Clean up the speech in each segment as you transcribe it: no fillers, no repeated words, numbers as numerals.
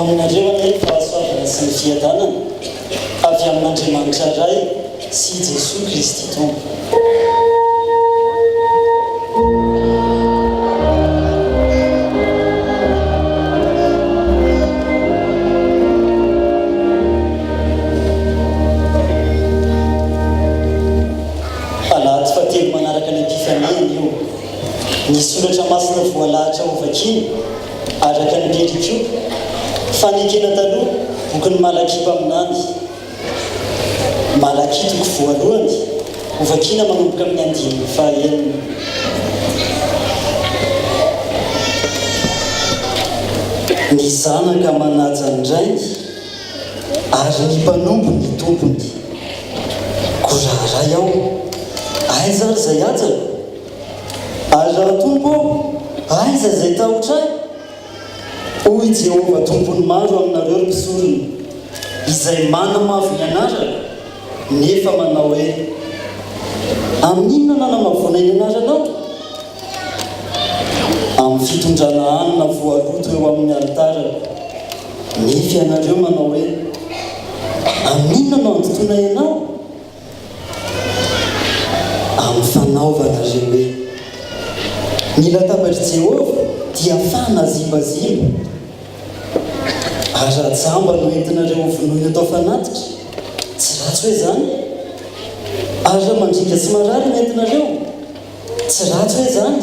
aminareo any fahasoavana sy ny fiadanana avy amin'Andriamanitra ray sy Jesosy Kristy tompo. Alahady fahatelo manaraka ny epifaniany io ny soratra masina voalahatra ho vakiny araka ny Perikio fanekena taloha boky ny Malakipa aminany Malakitoko voalohany ho vakina manomboka amin'ny andiny fahaenina. Ny zanaka manaja ny rainy ary ny mpanombo ny tompony. Koraharay aho aiza ary zay ajako ary raha tompo aho aiza zay tahotra hoy Jehova tompony maro aminareo ry mpisorona izay manamafy ny anarana nefa manao hoe amin'inona nanamavona ny anaranao? Amin'ny fitondrana hanina voaloto eo amin'ny altara nefa ianareo manao hoe amin'inona no andotoana ianao? Amin'ny fanaovanareo hoe ny latabatry Jehova dia fanazimbazimba ary rajamba no entinareo vonoina atao fanatitra tsy ratsy hoe zany ary raha mandrika sy marary no entinareo tsy ratsy hoe zany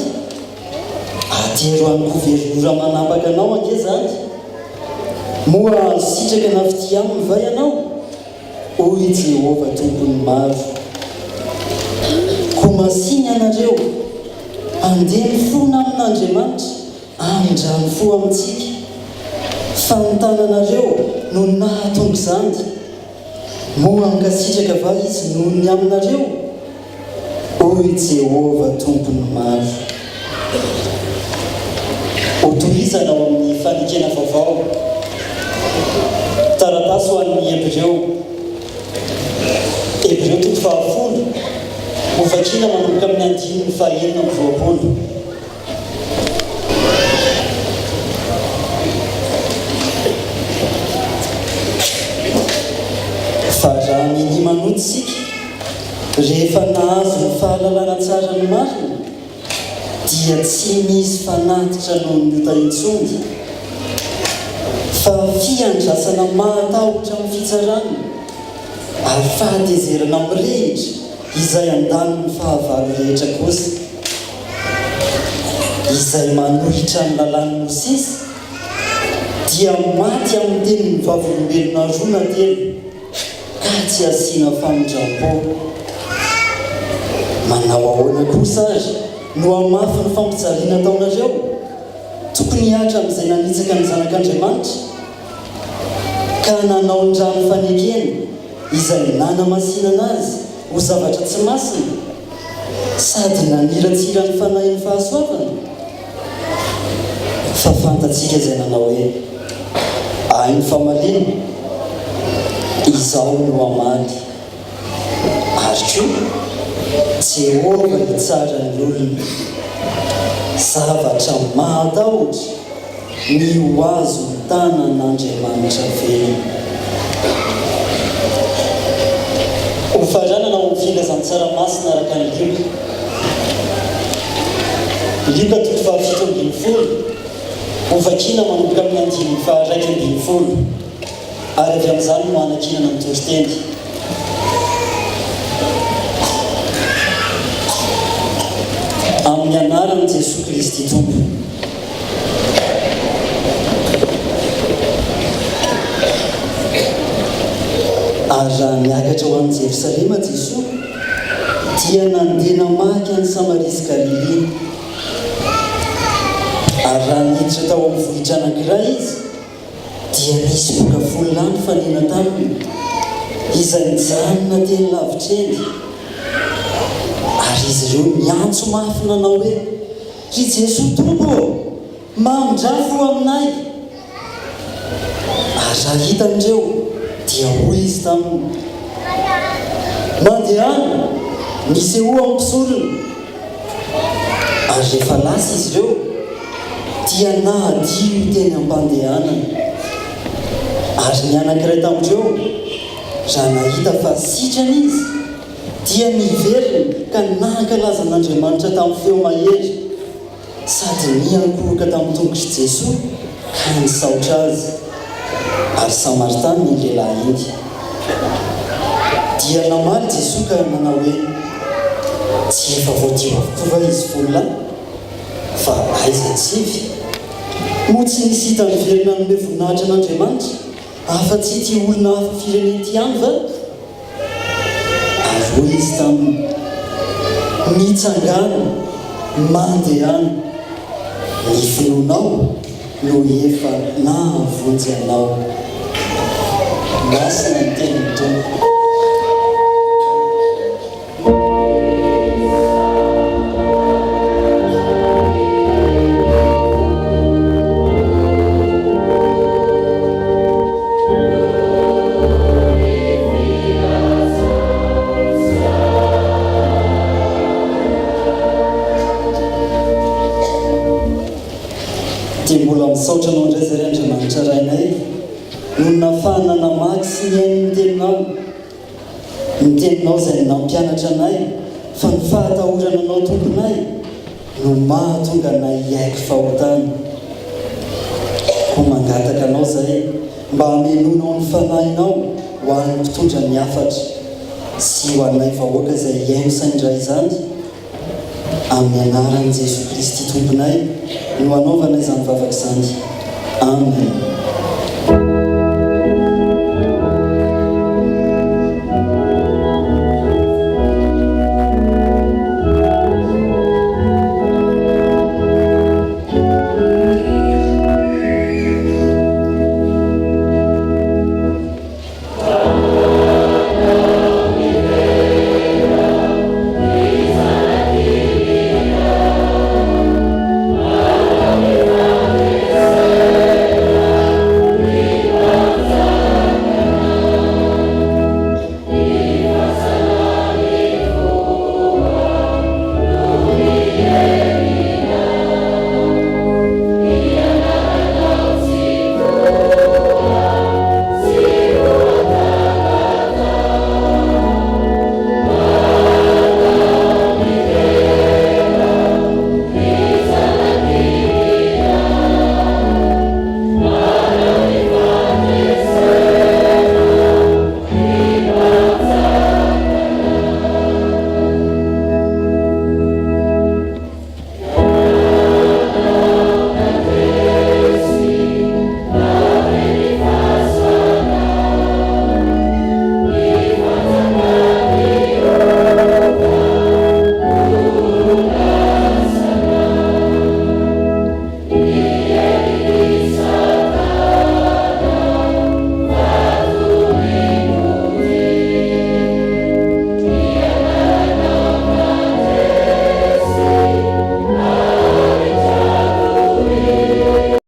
atero anykoverora manapaka anao ake zany moa sitraka nafity aminy va ianao hoy Jehova tompony maro. Ko masiny anareo andeha mifona amin'Andriamanitra andrany fo amintsika fanotananareo no nahatonga izany moa ankasitraka va izy noho ny aminareo hoy Jehova tompony maro. Hotohizana ao amin'ny fanekena vaovao taratasy ho an'ny Hebreo toko fahafolo ho vakina manomboka amin'ny andiny ny fahaenina amby roapolo. Fa raha miny manotsika rehefa nahazo ny fahalalana tsara ny marina dia tsy misy fanatitra noho ny ota intsony fa fiandrasana mahatahotra amin'ny fitsarana ary fahatezerana mirehitra izay andany ny fahavalo rehetra kosa izay manohitra ny lalàn'ny Mosesy dia maty amin'ny tenin'ny vavolombelona roa na telo ka tsy asiana famindram-po. Manao ahoana kosa azy no hamafy ny fampijaliana ataonareo tokony hiatra amin'izay nanitsaka ny zanak'Andriamanitra ka nanao ny rano fanekena izay nanamasinana azy ho zavatra tsy masina sady naniratsira ny fanahy ny fahasoavana. Fa fantatsika izay nanao hoe hainy famalina izao no hamaly ary koa Jehova ny tsara ny olona zavatra mahatahotra ny ho azo ny tanan'Andriamanitra velona. Ho faranana ho filazantsaramasina araka ny Luka toko fahafito ambin'ny folo ho vakina manomboka amin'ny andiny faharaiky ambin'ny folo ary avy amin'izany no hanakinana ny toriteny. Amin'ny anaran'i Jesosy Kristy tompo. Ary raha niakatra ho an'i Jerosalema Jesosy dia nandeha namaky any Samaria sy Galilea. Ary raha niditra tao amin'ny vohitra anankiray izy dia nisy boka folo lany faniana taminy izay nijanona teny lavitra eny ary izy ireo miantso mafy nanao hoe ry Jesosy tompo mamindrafo aminay. Ary raha hitan'ireo dia hoy izy taminy mandehana nisehoa amin'ny mpisorona. Ary rehefa lasa izy ireo dia nahadio teny am-pandehanana ary ny anankiray tamindreo raha nahita fa sitrana izy dia niveriny ka nankalazan'Andriamanitra tamin'ny feo mahery sady niankoroka tamin'ny tongotry Jesoa ka nisaotra azy ary Samartany ny lehilahy iny dia namaly Jesoa ka nanao hoe tsy efa voadio avokoa va izy volona fa aiza tsivy moa tsy nisy hita niverina nome voninahitra an'Andriamanitra afa-tsy ity olona hafa firenena ity ihany va ary hoy izy taminy mitsangana mandehana ny finoanao no efa nahavonjy anao masina ny teniny Tompo. Dia mbola misaotra anao indray zay Andriamanitra rainay no nafahana namaky sy miaino ny teninao izay nampianatra anay fa ny fahatahorana anao tomponay no mahatonga anay hiaiko fahotana. Ho mangataka anao zay mba hamelonao ny fanahinao ho an'ny mpitondra ny hafatra sy ho anay vahoaka izay hiaino saindray izany amin'ny anaran'i Jesoa Kristy tomponay no anaovana izany vavaka izany. Amen.